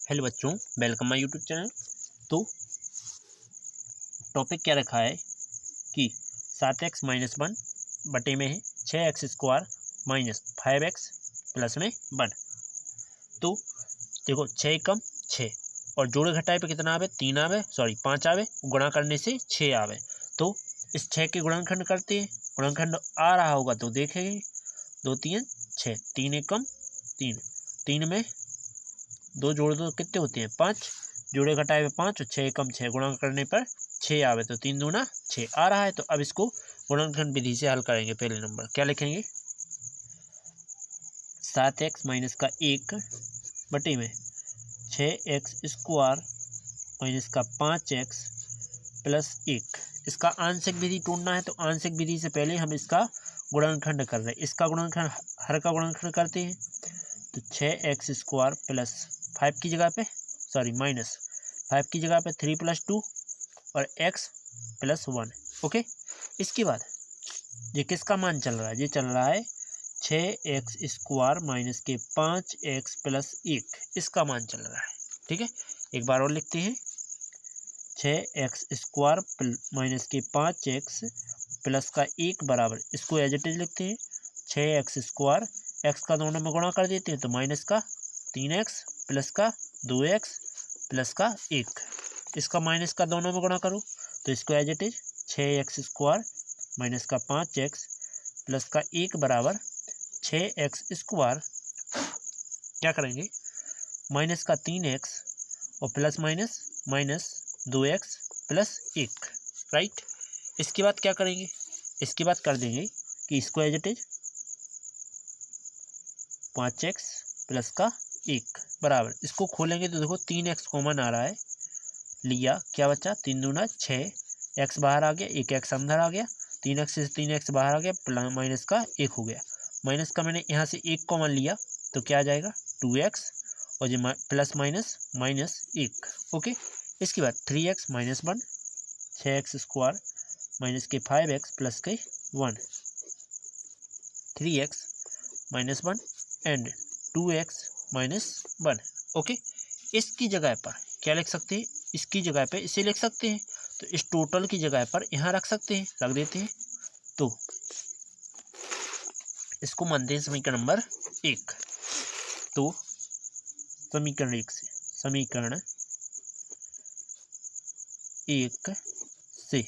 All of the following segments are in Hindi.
हेलो बच्चों, वेलकम माय यूट्यूब चैनल। तो टॉपिक क्या रखा है कि 7x माइनस 1 बटे में है 6x square minus 5x plus में 1। तो देखो 6 कम 6 और जोड़े घटाए पे कितना आवे 3 आवे, सॉरी 5 आवे, गुणा करने से 6 आवे। तो इस 6 के गुणनखंड करते हैं, गुणनखंड आ रहा होगा तो देखेंगे 2 3 6, 3 एक कम 3, 3 में 2 जोड़ दो कितने होते हैं 5, जोड़े घटाए हुए 5 और 6 कम 6 गुणा करने पर 6 आवे, तो 3 दूना 6 आ रहा है। तो अब इसको गुणनखंड विधि से हल करेंगे। पहले नंबर क्या लिखेंगे, 7x माइनस का 1 बटे में 6x स्क्वायर माइनस का 5x प्लस 1। इसका आंशिक विधि ढूंढना है, तो आंशिक विधि से पहले हम इसका गुणनखंड कर रहे हैं। इसका गुणनखंड हर का गुणनखंड करते हैं, तो 6x स्क्वायर प्लस 5 की जगह पे, सॉरी माइनस 5 की जगह पे 3 + 2 और x + 1। ओके, इसके बाद ये किसका मान चल रहा है, ये चल रहा है 6x स्क्वायर माइनस के 5x प्लस 1, इसका मान चल रहा है। ठीक है, एक बार और लिखते हैं, 6x स्क्वायर माइनस के 5x प्लस का 1 बराबर, इसको एज इट इज लिखते हैं 6x स्क्वायर, x का दोनों में गुणा कर देते हैं तो माइनस का 3x प्लस का 2x प्लस का 1, इसका माइनस का दोनों में गुणा करो तो इसको as it is 6x square minus का 5x प्लस का 1 बराबर 6x स्क्वायर, क्या करेंगे माइनस का 3x और plus minus minus 2x plus 1, right. इसके बाद क्या करेंगे, इसके बाद कर देंगे कि इसको as it is 5x plus का 1 बराबर, इसको खोलेंगे तो देखो 3x कॉमन आ रहा है, लिया क्या बचा 3 दूना 6, x बाहर आ गया, 1x अंदर आ गया, 3x से 3x बाहर आ गया, माइनस का 1 हो गया, माइनस का मैंने यहाँ से 1 कॉमन लिया तो क्या आ जाएगा 2x और ये प्लस माइनस माइनस 1। ओके, इसके बाद 3x minus 1, 6x square minus के 5x प्लस के 1, 3x minus 1 and 2x minus 1। Okay, इसकी जगह पर क्या लिख सकते हैं, इसकी जगह पे इसे लिख सकते हैं, तो इस टोटल की जगह पर यहाँ रख सकते हैं, रख देते हैं। तो इसको मानते हैं समीकरण नंबर 1। तो समीकरण 1 से, समीकरण 1 से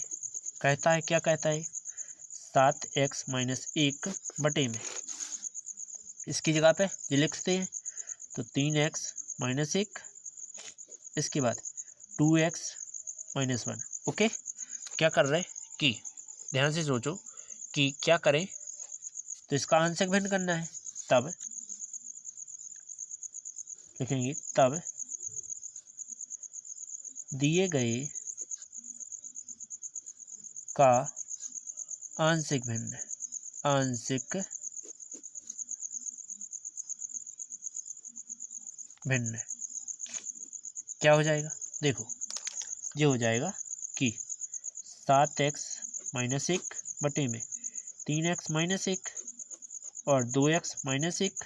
कहता है, क्या कहता है 7x माइनस 1 बटे में, इसकी जगह पे ये लिखते हैं तो 3x माइनस 1, इसके बाद 2x माइनस 1। ओके, क्या कर रहे कि ध्यान से सोचो कि क्या करें, तो इसका आंशिक भिन्न करना है, तब लिखेंगे तब दिए गए का आंशिक भिन्न, आंशिक भिन्न क्या हो जाएगा, देखो ये हो जाएगा कि 7x माइनस 1 बटे में 3x माइनस 1 और 2x माइनस 1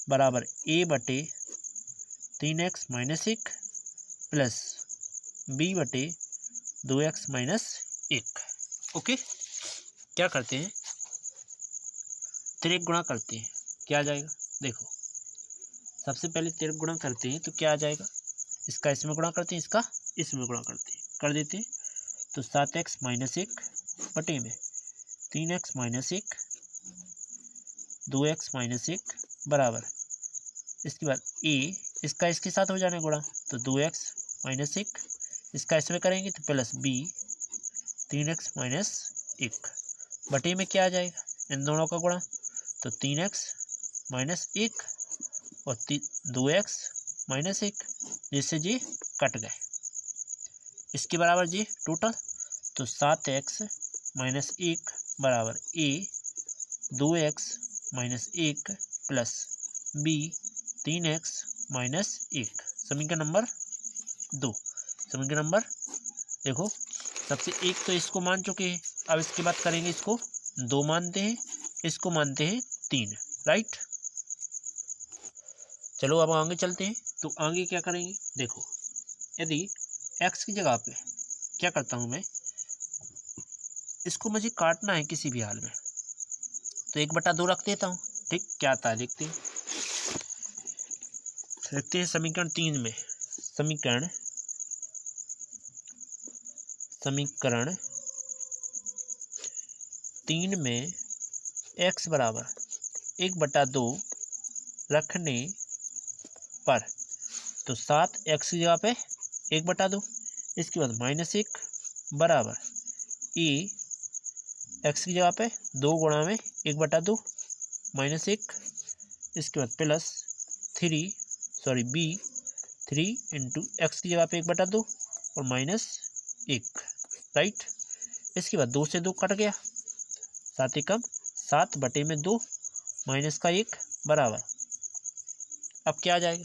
बराबर a बटे 3x माइनस 1 प्लस b बटे 2x माइनस 1। ओके, क्या करते हैं तिर्यक गुणा करते हैं, क्या आ जाएगा, देखो सबसे पहले तिर्यक गुणा करते हैं तो क्या आ जाएगा, इसका इसमें गुणा करते हैं, इसका इसमें गुणा करते हैं, कर देते हैं तो 7x माइनस 1 बटे में 3x माइनस 1 2x माइनस 1 बराबर, इसके बाद a, इसका इसके साथ हो जाने गुणा तो 2x माइनस 1, इसका इसमें करेंगे तो प्लस b 3x माइनस 1 बटे में क्या आ जाएगा इन दोनों का गुणा, तो 3x माइनस 1 और 2x माइनस 1, जिससे जी कट गए, इसके बराबर जी टोटल, तो 7x माइनस 1 बराबर a 2x minus 1 plus b 3x minus 1, समीकरण नंबर 2। समीकरण नंबर देखो सबसे एक तो इसको मान चुके हैं, अब इसके बाद करेंगे इसको 2 मानते हैं, इसको मानते हैं 3, राइट। चलो अब आगे चलते हैं। तो आगे क्या करेंगे, देखो यदि x की जगह पे क्या करता हूँ मैं, इसको मुझे काटना है किसी भी हाल में, तो 1/2 रख देता हूँ। ठीक, क्या आता है देखते हैं। समीकरण 3 में, समीकरण 3 में x बराबर 1/2 रखने पर, तो 7x की जगह पे 1/2, इसके बाद -1 बराबर a x की जगह पे 2 गुणा में 1/2 -1, इसके बाद प्लस b 3 इंटू एक्स की जगह पे 1/2 और -1, राइट। इसके बाद 2 से 2 कट गया, 7 एकम 7/2 माइनस का 1 बराबर, अब क्या आ जाएगा,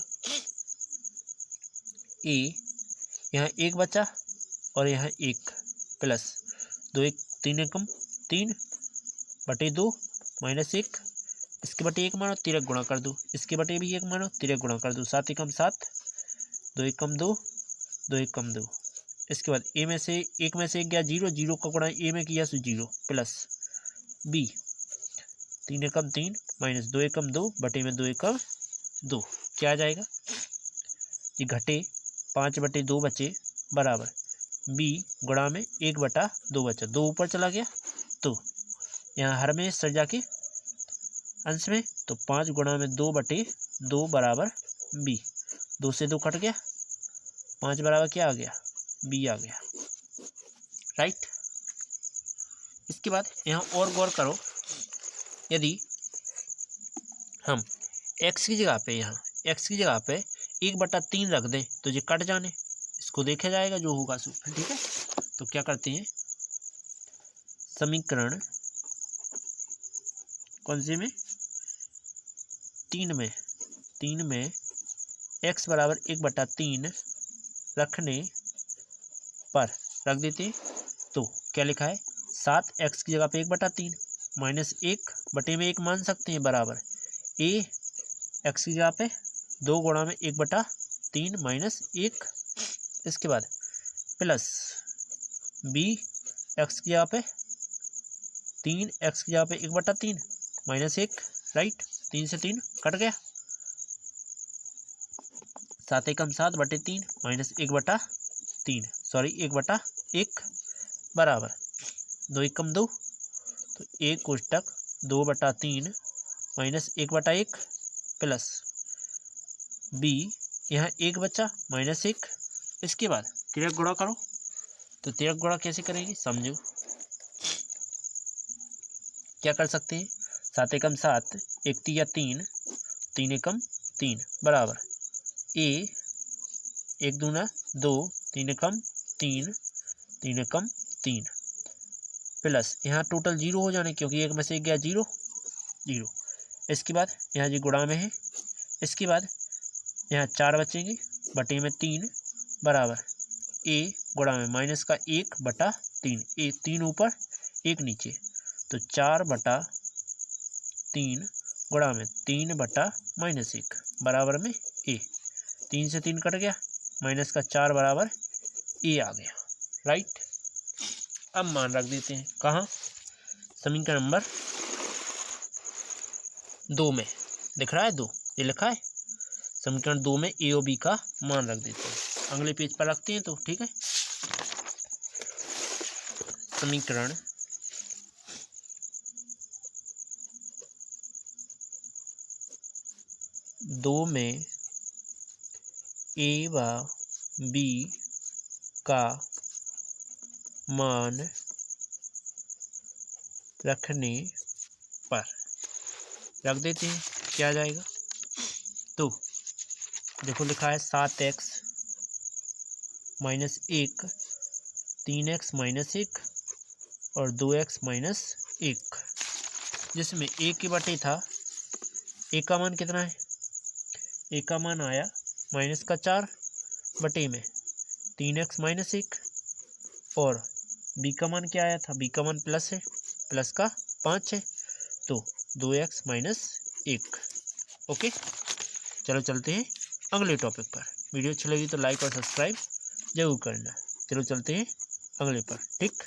a यहाँ 1 बचा और यहाँ 1 प्लस 2 1 3 एकम 3/2 -1, इसके बटे 1 मानो 3 गुणा कर दो, इसके बटे भी 1 मानो 3 गुणा कर दो, 7 एकम 7 2 एकम 2 2 एकम 2, इसके बाद a में से 1 में से 1 गया 0, 0 का गुणा a में किया तो 0 प्लस b 3 एकम 3 माइनस 2 एकम 2 बटे में 2 एकम 2, क्या आ जाएगा, ये घटे 5/2 बचे बराबर b गुणा में 1/2 बचा, 2 ऊपर चला गया तो यहाँ हर में सर जाके अंश में, तो 5 गुणा में 2/2 बराबर b, 2 से 2 कट गया, 5 बराबर क्या आ गया, b आ गया, राइट। इसके बाद यहाँ और गौर करो, यदि हम x की जगह पे, यहाँ x की जगह पे 1/3 रख दें तो ये कट जाने, इसको देखा जाएगा जो होगा सो, ठीक है। तो क्या करते हैं, समीकरण कौन से में, 3 में x बराबर 1/3 रखने पर रख देते हैं, तो क्या लिखा है, 7x की जगह पे 1/3 -1 बटे में 1 मान सकते हैं बराबर a x की जगह पे 2 गुणा में 1/3 -1, इसके बाद प्लस b x की जगह पे 3x की जगह पे 1/3 -1, राइट। 3 से 3 कट गया, 7 एकम 7/3 माइनस 1/3 सॉरी 1/1 बराबर 2 एकम 2, तो 1 कोष्टक 2/3 माइनस 1/1 प्लस b यहाँ 1 बचा -1, इसके बाद तिर्यक गुणा करो, तो तिर्यक गुणा कैसे करेंगे समझो, क्या कर सकते हैं, 7 एकम 7 1 3 3 3 एकम 3 बराबर a 1 दूना 2 3 एकम 3 3 एकम 3 प्लस यहाँ टोटल 0 हो जाने, क्योंकि 1 में से 1 गया 0 0, इसके बाद यहाँ जी गुणा में है, इसके बाद यहाँ 4 बचेंगे बटे में 3 बराबर a गुणा में माइनस का 1/3, ए 3 ऊपर 1 नीचे, तो 4/3 गुणा में 3/-1 बराबर में a, 3 से 3 कट गया, माइनस का 4 बराबर a आ गया, राइट। अब मान रख देते हैं कहाँ, समीकरण नंबर 2 में दिख रहा है 2, ये लिखा है, समीकरण 2 में a और b का मान रख देते हैं, अगले पेज पर रखते हैं तो ठीक है। समीकरण 2 में a व b का मान रखने पर रख देते हैं, क्या आ जाएगा, तो देखो लिखा है 7x -1 3x -1 और 2x -1, जिसमें a के बटे था, a का मान कितना है, a का मान आया -4 बटे में 3x -1 और b का मान क्या आया था, b का मान प्लस है, प्लस का 5 है, तो 2x -1, ओके। चलो चलते हैं अगले टॉपिक पर। वीडियो अच्छी लगी तो लाइक और सब्सक्राइब जरूर करना। चलो चलते हैं अगले पर, ठीक।